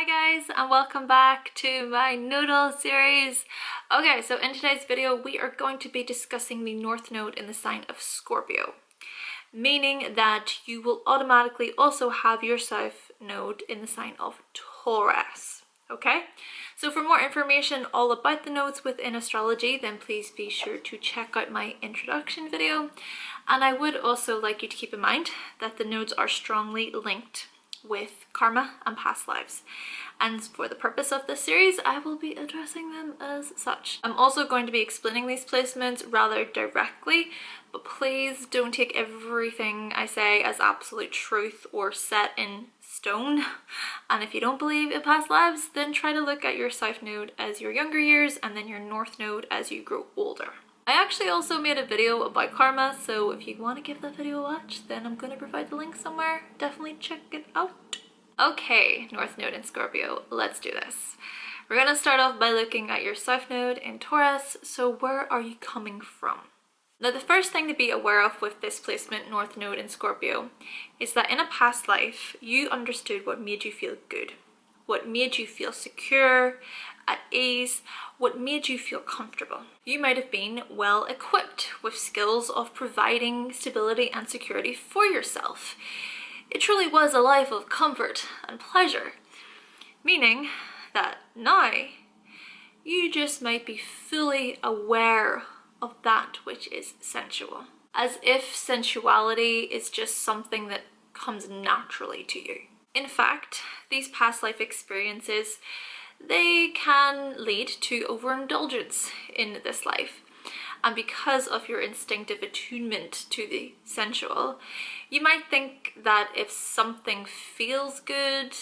guys, and welcome back to my Noodle series. Okay, so in today's video we are going to be discussing the North Node in the sign of Scorpio, meaning that you will automatically also have your South Node in the sign of Taurus. Okay, so for more information all about the nodes within astrology, then please be sure to check out my introduction video. And I would also like you to keep in mind that the nodes are strongly linked with karma and past lives, and for the purpose of this series I will be addressing them as such. I'm also going to be explaining these placements rather directly, but please don't take everything I say as absolute truth or set in stone. And if you don't believe in past lives, then try to look at your South Node as your younger years and then your North Node as you grow older. I actually also made a video about karma, so if you want to give that video a watch, then I'm going to provide the link somewhere. Definitely check it out. Okay, North Node in Scorpio, let's do this. We're going to start off by looking at your South Node in Taurus. So where are you coming from? Now the first thing to be aware of with this placement, North Node in Scorpio, is that in a past life you understood what made you feel good, what made you feel secure, at ease, what made you feel comfortable. You might have been well equipped with skills of providing stability and security for yourself. It truly was a life of comfort and pleasure, meaning that now you just might be fully aware of that which is sensual, as if sensuality is just something that comes naturally to you. In fact, these past life experiences, they can lead to overindulgence in this life. And because of your instinctive attunement to the sensual, you might think that if something feels good,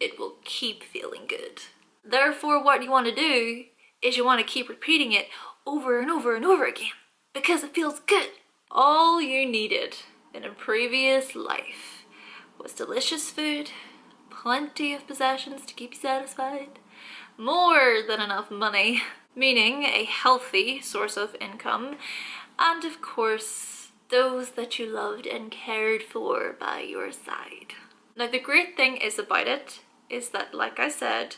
it will keep feeling good. Therefore, what you want to do is you want to keep repeating it over and over and over again because it feels good. All you needed in a previous life was delicious food, plenty of possessions to keep you satisfied, more than enough money, meaning a healthy source of income, and of course those that you loved and cared for by your side. Now the great thing is about it is that, like I said,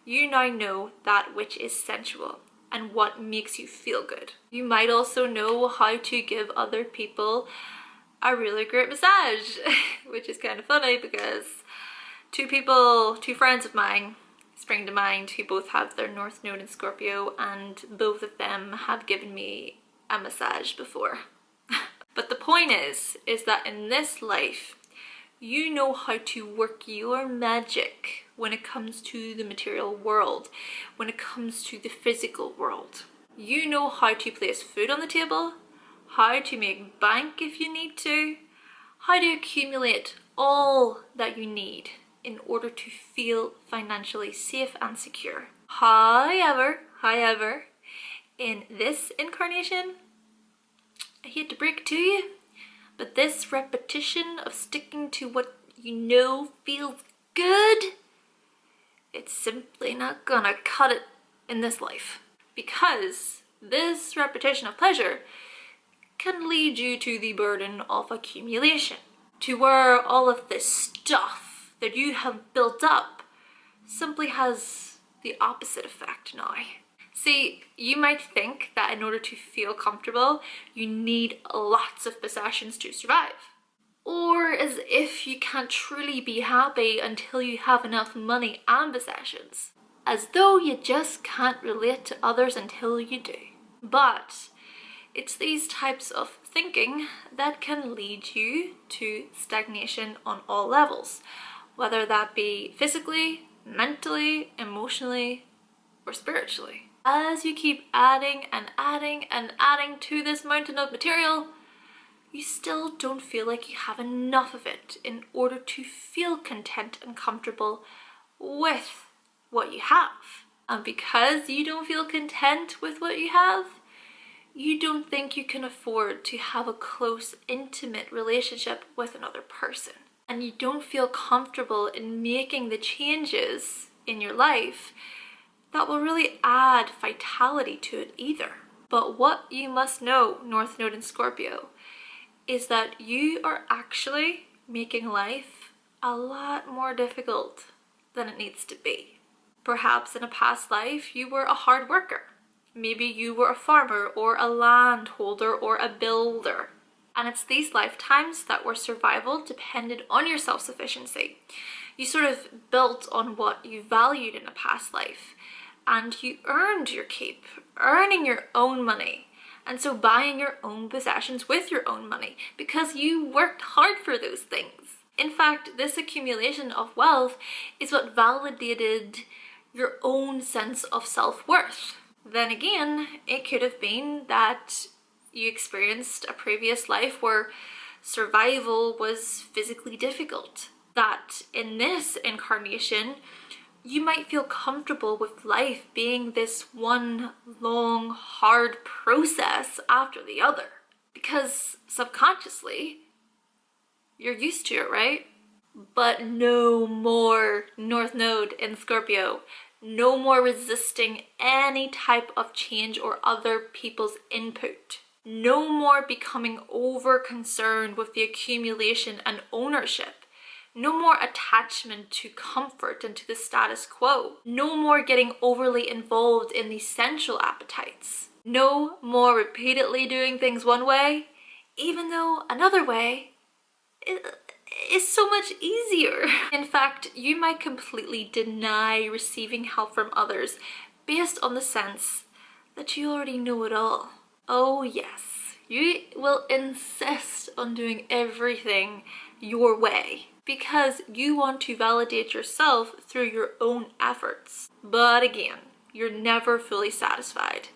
you now know that which is sensual and what makes you feel good. You might also know how to give other people a really great massage, which is kind of funny because two friends of mine spring to mind who both have their North Node in Scorpio, and both of them have given me a massage before. But the point is that in this life, you know how to work your magic when it comes to the material world, when it comes to the physical world. You know how to place food on the table, how to make bank if you need to, how to accumulate all that you need in order to feel financially safe and secure. However, in this incarnation, I hate to break it to you, but this repetition of sticking to what you know feels good, it's simply not gonna cut it in this life. Because this repetition of pleasure can lead you to the burden of accumulation, to where all of this stuff that you have built up simply has the opposite effect now. See, you might think that in order to feel comfortable, you need lots of possessions to survive. Or as if you can't truly be happy until you have enough money and possessions. As though you just can't relate to others until you do. But it's these types of thinking that can lead you to stagnation on all levels, whether that be physically, mentally, emotionally, or spiritually. As you keep adding and adding and adding to this mountain of material, you still don't feel like you have enough of it in order to feel content and comfortable with what you have. And because you don't feel content with what you have, you don't think you can afford to have a close, intimate relationship with another person. And you don't feel comfortable in making the changes in your life that will really add vitality to it either. But what you must know, North Node in Scorpio, is that you are actually making life a lot more difficult than it needs to be. Perhaps in a past life you were a hard worker. Maybe you were a farmer or a landholder or a builder. And it's these lifetimes that where survival depended on your self-sufficiency. You sort of built on what you valued in a past life, and you earned your keep, earning your own money, and so buying your own possessions with your own money because you worked hard for those things. In fact, this accumulation of wealth is what validated your own sense of self-worth. Then again, it could have been that you experienced a previous life where survival was physically difficult. That in this incarnation, you might feel comfortable with life being this one long, hard process after the other. Because subconsciously, you're used to it, right? But no more North Node in Scorpio. No more resisting any type of change or other people's input. No more becoming over concerned with the accumulation and ownership. No more attachment to comfort and to the status quo. No more getting overly involved in the sensual appetites. No more repeatedly doing things one way, even though another way is so much easier. In fact, you might completely deny receiving help from others based on the sense that you already know it all. Oh yes, you will insist on doing everything your way because you want to validate yourself through your own efforts. But again, you're never fully satisfied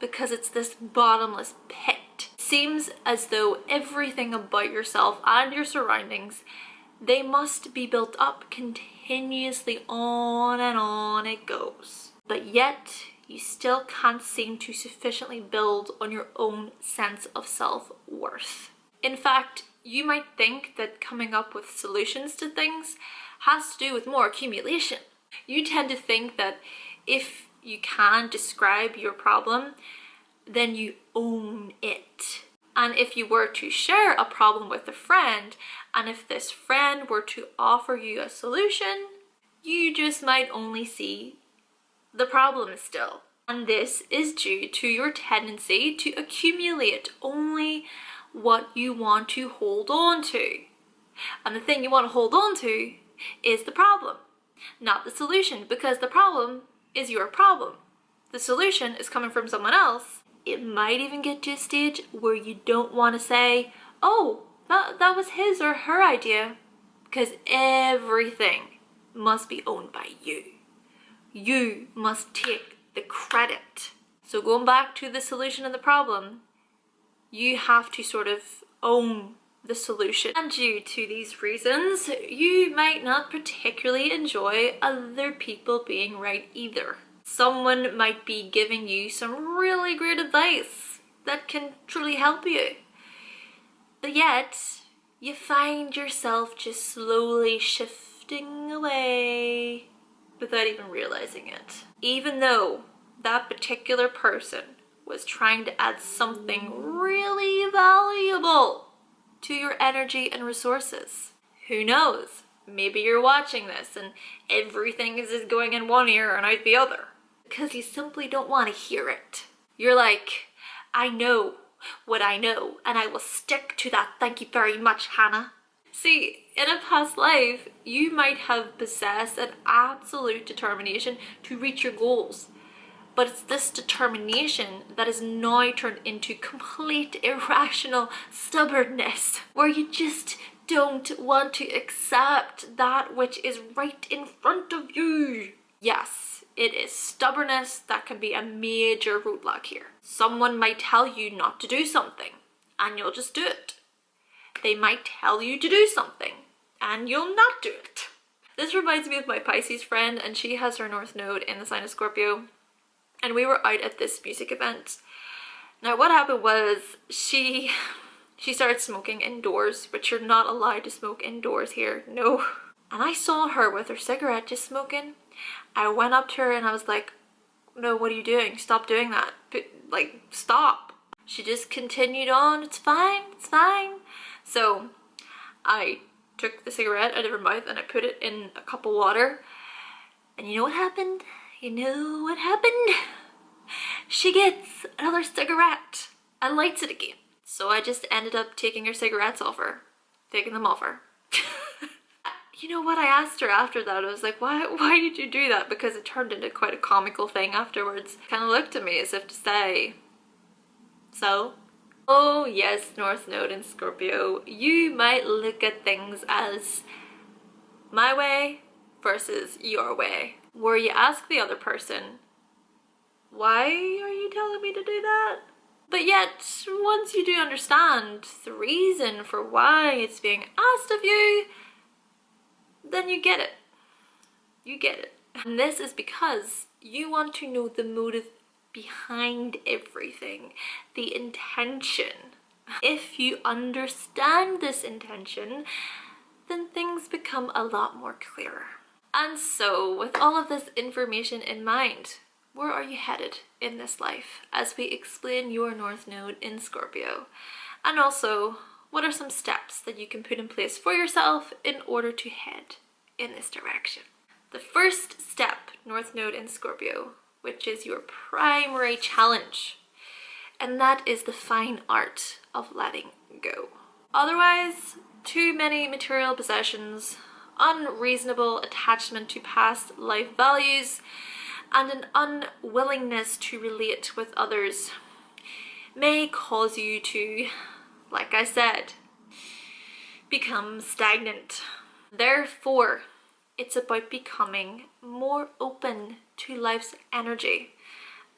because it's this bottomless pit. It seems as though everything about yourself and your surroundings, they must be built up continuously, on and on it goes. But yet, you still can't seem to sufficiently build on your own sense of self-worth. In fact, you might think that coming up with solutions to things has to do with more accumulation. You tend to think that if you can describe your problem, then you own it. And if you were to share a problem with a friend, and if this friend were to offer you a solution, you just might only see the problem still. And this is due to your tendency to accumulate only what you want to hold on to. And the thing you want to hold on to is the problem, not the solution, because the problem is your problem. The solution is coming from someone else. It might even get to a stage where you don't want to say, oh, that was his or her idea, because everything must be owned by you. You must take the credit. So going back to the solution and the problem, you have to sort of own the solution. And due to these reasons, you might not particularly enjoy other people being right either. Someone might be giving you some really great advice that can truly help you. But yet, you find yourself just slowly shifting away without even realizing it. Even though that particular person was trying to add something really valuable to your energy and resources. Who knows? Maybe you're watching this and everything is just going in one ear and out the other because you simply don't want to hear it. You're like, I know what I know and I will stick to that. Thank you very much, Hannah. See, in a past life, you might have possessed an absolute determination to reach your goals. But it's this determination that is now turned into complete irrational stubbornness, where you just don't want to accept that which is right in front of you. Yes, it is stubbornness that can be a major roadblock here. Someone might tell you not to do something, and you'll just do it. They might tell you to do something, and you'll not do it. This reminds me of my Pisces friend, and she has her North Node in the sign of Scorpio. And we were out at this music event. Now what happened was she started smoking indoors, but you're not allowed to smoke indoors here, no. And I saw her with her cigarette just smoking. I went up to her and I was like, no, what are you doing? Stop doing that. Like, stop. She just continued on, it's fine, it's fine. So I took the cigarette out of her mouth and I put it in a cup of water. And you know what happened? You know what happened? She gets another cigarette and lights it again. So I just ended up taking her cigarettes off her, taking them off her. You know what, I asked her after that, I was like, why did you do that? Because it turned into quite a comical thing afterwards. Kind of looked at me as if to say, so? Oh yes, North Node in Scorpio, you might look at things as my way versus your way, where you ask the other person, why are you telling me to do that? But yet, once you do understand the reason for why it's being asked of you, then you get it. You get it. And this is because you want to know the motive behind everything, the intention. If you understand this intention, then things become a lot more clearer. And so, with all of this information in mind, where are you headed in this life as we explain your North Node in Scorpio? And also, what are some steps that you can put in place for yourself in order to head in this direction? The first step, North Node in Scorpio, which is your primary challenge, and that is the fine art of letting go. Otherwise, too many material possessions, unreasonable attachment to past life values, and an unwillingness to relate with others may cause you to, like I said, become stagnant. Therefore, it's about becoming more open to life's energy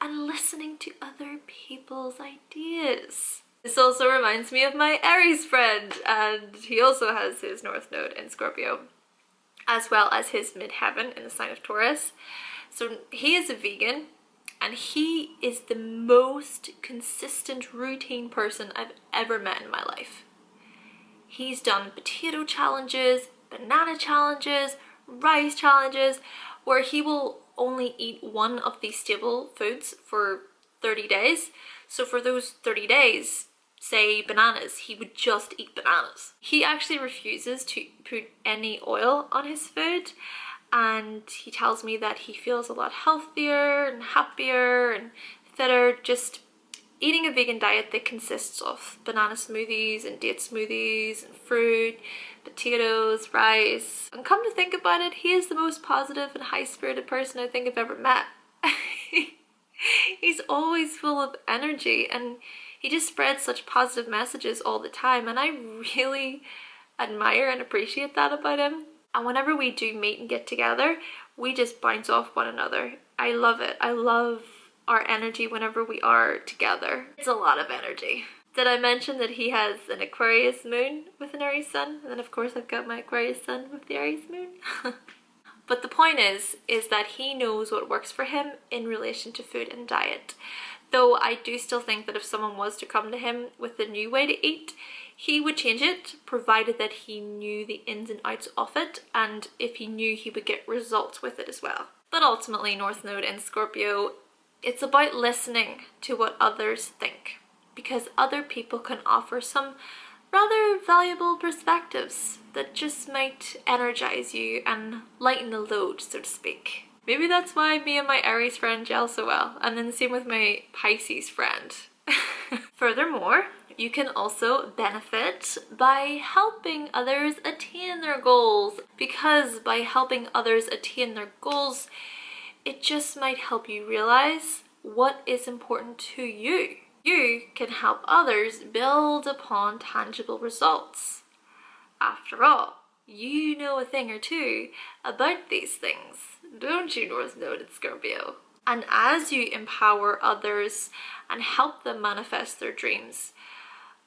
and listening to other people's ideas. This also reminds me of my Aries friend, and he also has his North Node in Scorpio, as well as his midheaven in the sign of Taurus. So he is a vegan, and he is the most consistent routine person I've ever met in my life. He's done potato challenges, banana challenges, rice challenges, where he will only eat one of these staple foods for 30 days. So for those 30 days, say bananas, he would just eat bananas. He actually refuses to put any oil on his food, and he tells me that he feels a lot healthier and happier and fitter just eating a vegan diet that consists of banana smoothies and date smoothies and fruit, potatoes, rice. And come to think about it, he is the most positive and high-spirited person I think I've ever met. He's always full of energy, and he just spreads such positive messages all the time, and I really admire and appreciate that about him. And whenever we do meet and get together, we just bounce off one another. I love it. I love our energy whenever we are together. It's a lot of energy. Did I mention that he has an Aquarius moon with an Aries sun? And then of course I've got my Aquarius sun with the Aries moon. But the point is that he knows what works for him in relation to food and diet. Though I do still think that if someone was to come to him with a new way to eat, he would change it, provided that he knew the ins and outs of it, and if he knew he would get results with it as well. But ultimately, North Node in Scorpio, it's about listening to what others think, because other people can offer some rather valuable perspectives that just might energize you and lighten the load, so to speak. Maybe that's why me and my Aries friend gel so well, and then the same with my Pisces friend. Furthermore, you can also benefit by helping others attain their goals, because by helping others attain their goals, it just might help you realize what is important to you. You can help others build upon tangible results. After all, you know a thing or two about these things, don't you, North Node in Scorpio? And as you empower others and help them manifest their dreams,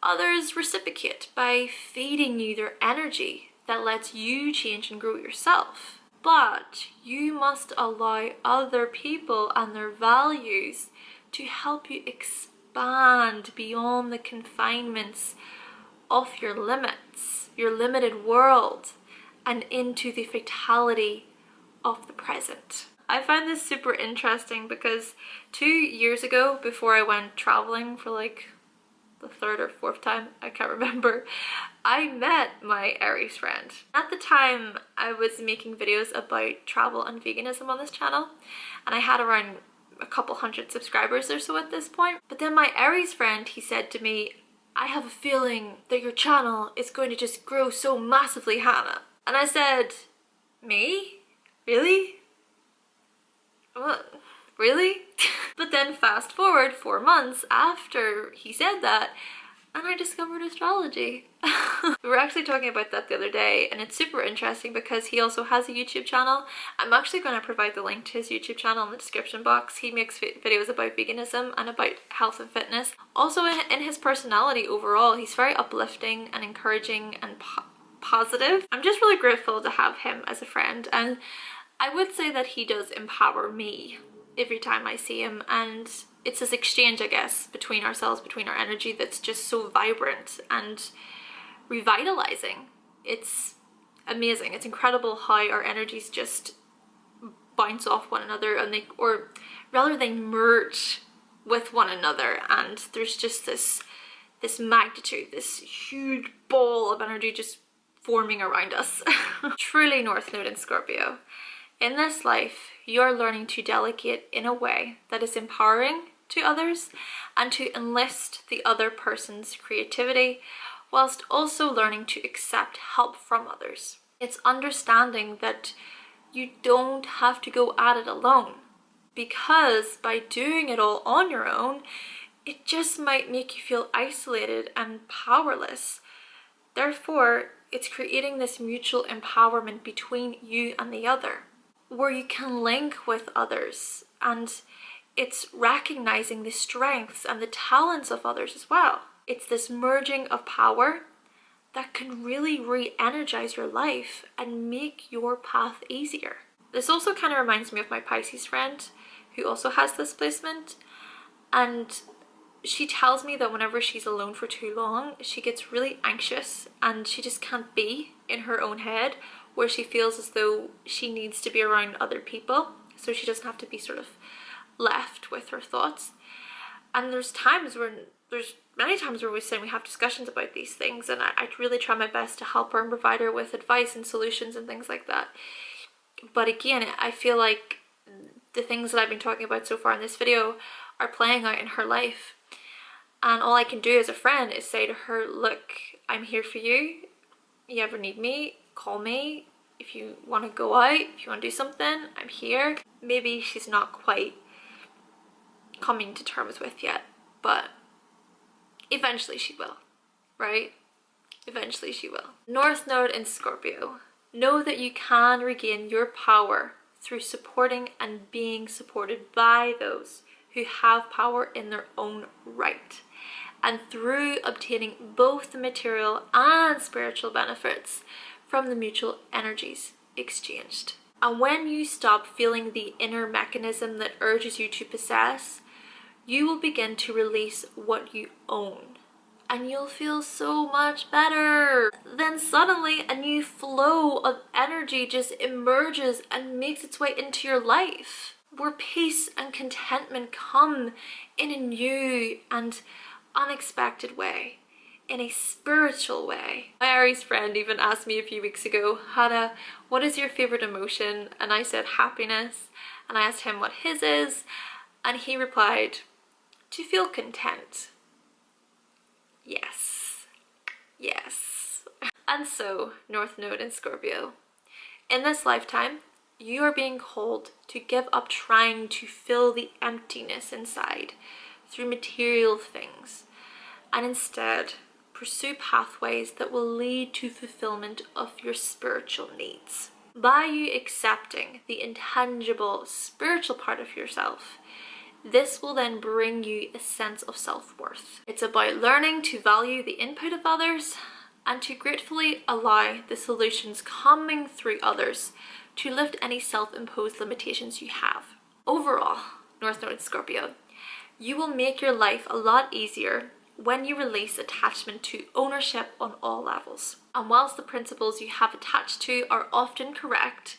others reciprocate by feeding you their energy that lets you change and grow yourself. But you must allow other people and their values to help you expand beyond the confinements of your limits, your limited world, and into the fatality of the present. I find this super interesting because 2 years ago, before I went traveling for like the third or fourth time, I can't remember, I met my Aries friend. At the time, I was making videos about travel and veganism on this channel, and I had around a couple hundred subscribers or so at this point. But then my Aries friend, he said to me, I have a feeling that your channel is going to just grow so massively, Hannah. And I said, me? Really? What? Really? But then fast forward 4 months after he said that, and I discovered astrology. We were actually talking about that the other day, and it's super interesting because he also has a YouTube channel. I'm actually going to provide the link to his YouTube channel in the description box. He makes videos about veganism and about health and fitness. Also in his personality overall, he's very uplifting and encouraging and positive. I'm just really grateful to have him as a friend, and I would say that he does empower me every time I see him, and it's this exchange, I guess, between ourselves, between our energy, that's just so vibrant and revitalizing. It's amazing. It's incredible how our energies just bounce off one another, and or rather they merge with one another, and there's just this magnitude, this huge ball of energy just forming around us. Truly North Node in Scorpio. In this life, you're learning to delegate in a way that is empowering to others and to enlist the other person's creativity, whilst also learning to accept help from others. It's understanding that you don't have to go at it alone, because by doing it all on your own, it just might make you feel isolated and powerless. Therefore, it's creating this mutual empowerment between you and the other, where you can link with others, and it's recognizing the strengths and the talents of others as well. It's this merging of power that can really re-energize your life and make your path easier. This also kind of reminds me of my Pisces friend who also has this placement, and she tells me that whenever she's alone for too long, she gets really anxious and she just can't be in her own head, where she feels as though she needs to be around other people so she doesn't have to be sort of left with her thoughts. And there's many times where we have discussions about these things, and I really try my best to help her and provide her with advice and solutions and things like that. But again, I feel like the things that I've been talking about so far in this video are playing out in her life, and all I can do as a friend is say to her, look, I'm here for you. You ever need me, call me. If you want to go out, if you want to do something, I'm here. Maybe she's not quite coming to terms with yet, but eventually she will, right? Eventually she will. North Node in Scorpio. Know that you can regain your power through supporting and being supported by those who have power in their own right, and through obtaining both the material and spiritual benefits from the mutual energies exchanged. And when you stop feeling the inner mechanism that urges you to possess, you will begin to release what you own, and you'll feel so much better. Then suddenly a new flow of energy just emerges and makes its way into your life, where peace and contentment come in a new and unexpected way, in a spiritual way. My Aries friend even asked me a few weeks ago, Hannah, what is your favorite emotion? And I said happiness, and I asked him what his is, and he replied, to feel content. Yes, yes. And so, North Node in Scorpio. In this lifetime, you are being called to give up trying to fill the emptiness inside through material things, and instead pursue pathways that will lead to fulfillment of your spiritual needs. By you accepting the intangible spiritual part of yourself, this will then bring you a sense of self-worth. It's about learning to value the input of others and to gratefully allow the solutions coming through others to lift any self-imposed limitations you have. Overall, North Node Scorpio, you will make your life a lot easier when you release attachment to ownership on all levels. And whilst the principles you have attached to are often correct,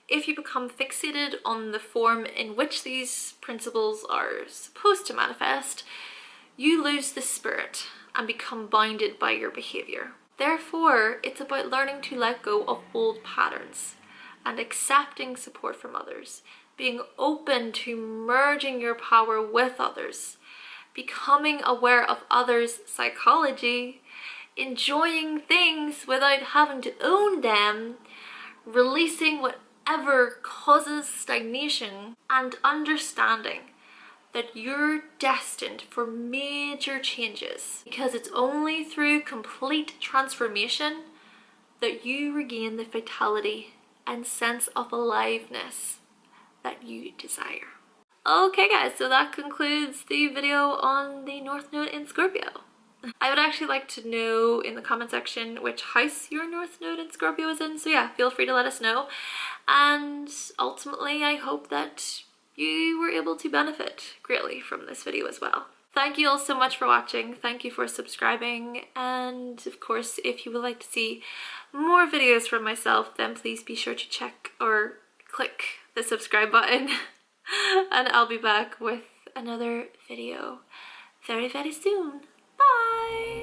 if you become fixated on the form in which these principles are supposed to manifest, you lose the spirit and become bounded by your behavior. Therefore, it's about learning to let go of old patterns and accepting support from others, being open to merging your power with others, becoming aware of others' psychology, enjoying things without having to own them, releasing whatever causes stagnation, and understanding that you're destined for major changes, because it's only through complete transformation that you regain the vitality and sense of aliveness that you desire. Okay guys, so that concludes the video on the North Node in Scorpio. I would actually like to know in the comment section which house your North Node in Scorpio is in, so yeah, feel free to let us know. And ultimately, I hope that you were able to benefit greatly from this video as well. Thank you all so much for watching, thank you for subscribing, and of course if you would like to see more videos from myself, then please be sure to check or click the subscribe button and I'll be back with another video very, very soon. Bye!